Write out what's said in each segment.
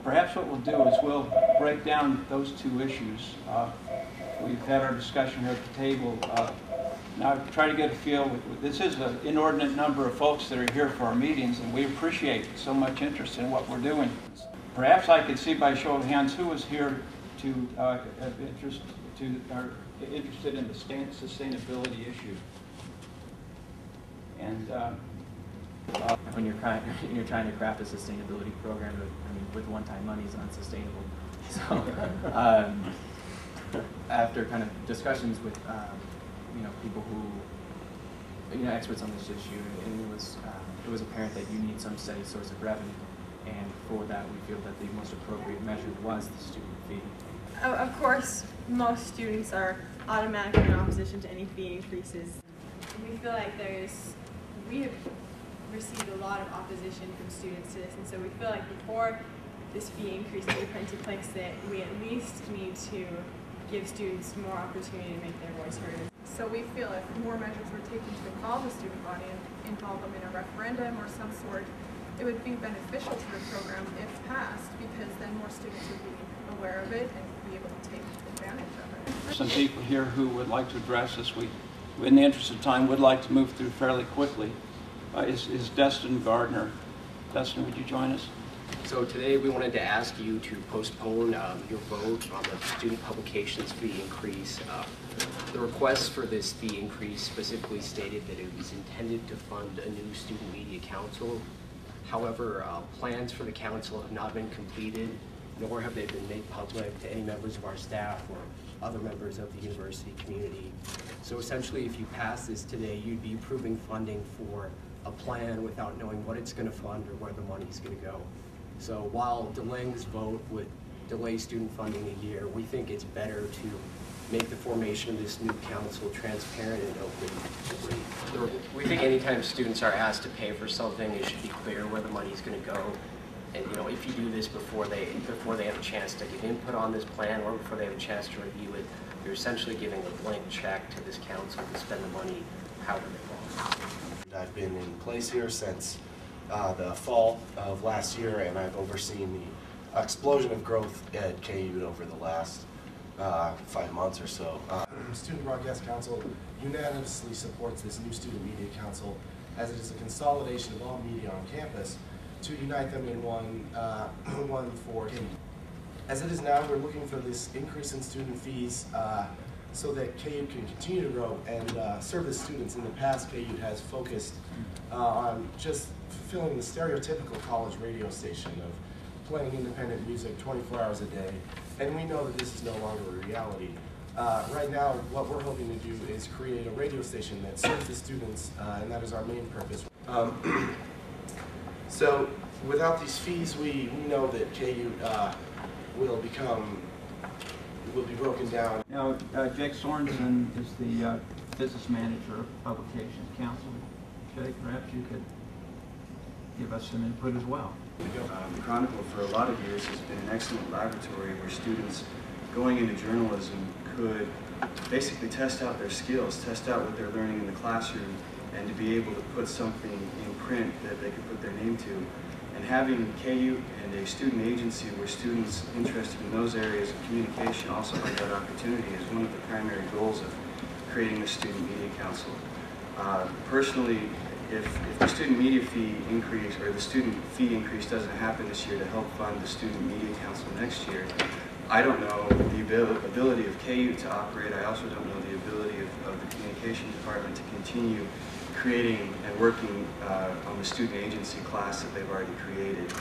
Perhaps what we'll do is we'll break down those two issues. We've had our discussion here at the table. Now try to get a feel. This is an inordinate number of folks that are here for our meetings, and we appreciate so much interest in what we're doing. Perhaps I could see by show of hands who is here to are interested in the sustainability issue. And when you're trying to craft a sustainability program, with one-time money is unsustainable. So after kind of discussions with people who experts on this issue, and it was apparent that you need some steady source of revenue, and for that we feel that the most appropriate measure was the student fee. Of course, most students are automatically in opposition to any fee increases. We feel like we have received a lot of opposition from students to this, and so we feel like before this fee increase takes place that we at least need to give students more opportunity to make their voice heard. So we feel if more measures were taken to involve the student body and involve them in a referendum or some sort, it would be beneficial to the program if passed, because then more students would be aware of it and be able to take advantage of it. some people here who would like to address this. We, in the interest of time, would like to move through fairly quickly. Is Destin Gardner. Destin, would you join us? So today we wanted to ask you to postpone your vote on the student publications fee increase. The request for this fee increase specifically stated that it was intended to fund a new student media council. However, plans for the council have not been completed, nor have they been made public to any members of our staff or other members of the university community. So essentially, if you pass this today, you'd be approving funding for a plan without knowing what it's going to fund or where the money's going to go. So while delaying this vote would delay student funding a year, we think it's better to make the formation of this new council transparent and open. We think anytime students are asked to pay for something, it should be clear where the money's going to go. And if you do this before they have a chance to give input on this plan or before they have a chance to review it, you're essentially giving a blank check to this council to spend the money however they want. I've been in place here since the fall of last year, and I've overseen the explosion of growth at KU over the last 5 months or so. Student Broadcast Council unanimously supports this new Student Media Council, as it is a consolidation of all media on campus to unite them in one for KU. As it is now, we're looking for this increase in student fees so that KU can continue to grow and serve the students. In the past, KU has focused on just fulfilling the stereotypical college radio station of playing independent music 24 hours a day, and we know that this is no longer a reality. Right now, what we're hoping to do is create a radio station that serves the students, and that is our main purpose. So without these fees, we know that KU will be broken down. Now, Jake Sorensen is the business manager of Publications Council. Jake, perhaps you could give us some input as well. The Chronicle for a lot of years has been an excellent laboratory where students going into journalism could basically test out their skills, test out what they're learning in the classroom, and to be able to put something in print that they could put their name to. And having KU and a student agency where students interested in those areas of communication also have that opportunity is one of the primary goals of creating the Student Media Council. Personally, if the student media fee increase or the student fee increase doesn't happen this year to help fund the Student Media Council next year, I don't know the ability of KU to operate. I also don't know the ability of the communication department to continue creating and working on the student agency class that they've already created.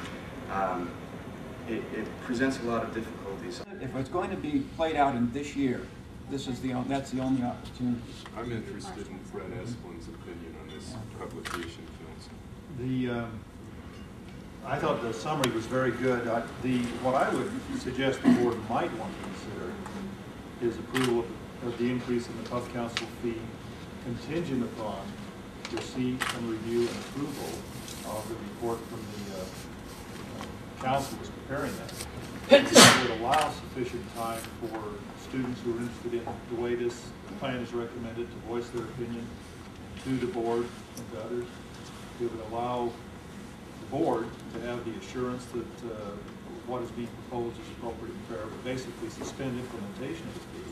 It presents a lot of difficulties. If it's going to be played out in this year, that's the only opportunity. I'm interested in Fred Esplin's opinion on this publication council. I thought the summary was very good. What I would suggest the board might want to consider is approval of the increase in the pub council fee contingent upon receipt and review and approval of the report from the council was preparing that. It would allow sufficient time for students who are interested in the way this plan is recommended to voice their opinion to the board and to others. It would allow the board to have the assurance that what is being proposed is appropriate and fair, but basically suspend implementation of the fee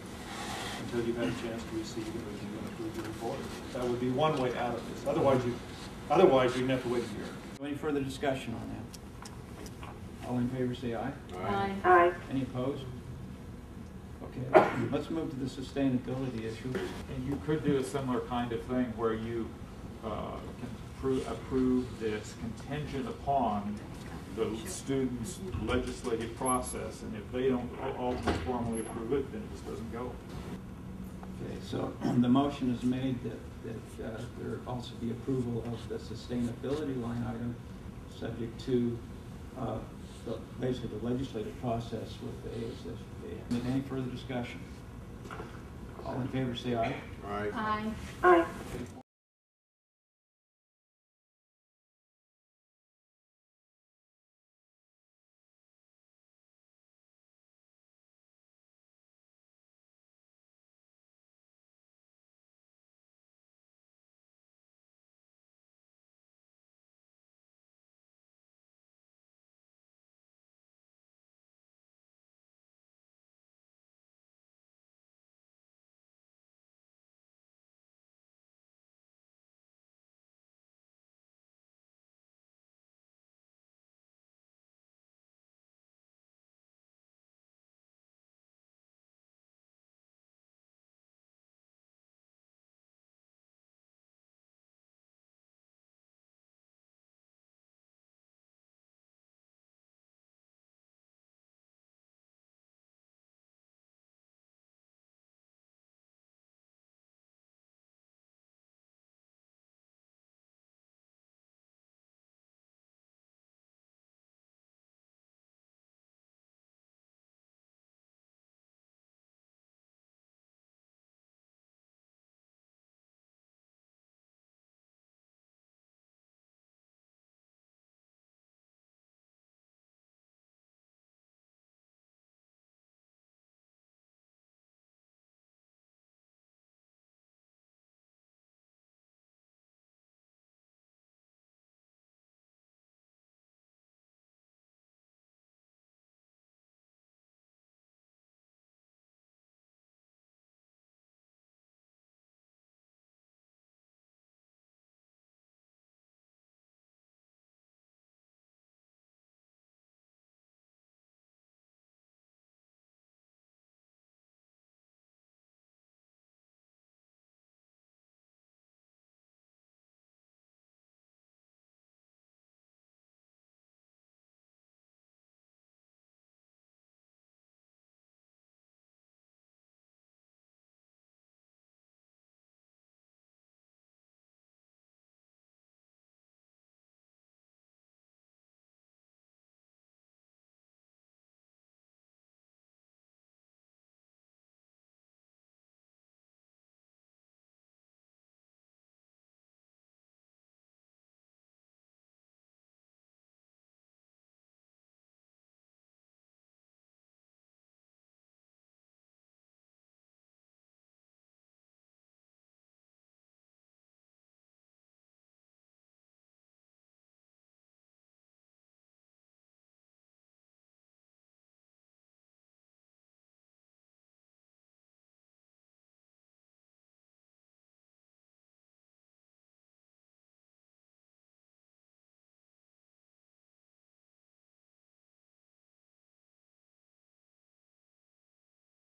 until you've had a chance to receive and review and approve the report. That would be one way out of this. Otherwise, you're going to have to wait a year. Any further discussion on that? All in favor say aye. Aye. Aye. Any opposed? Okay, let's move to the sustainability issue. And you could do a similar kind of thing where you can approve this contingent upon the student's legislative process, and if they don't ultimately formally approve it, then it just doesn't go. Okay, so the motion is made that there also be approval of the sustainability line item subject to basically the legislative process with the ASSB. Any further discussion? All in favor say aye. Aye. Aye. Okay.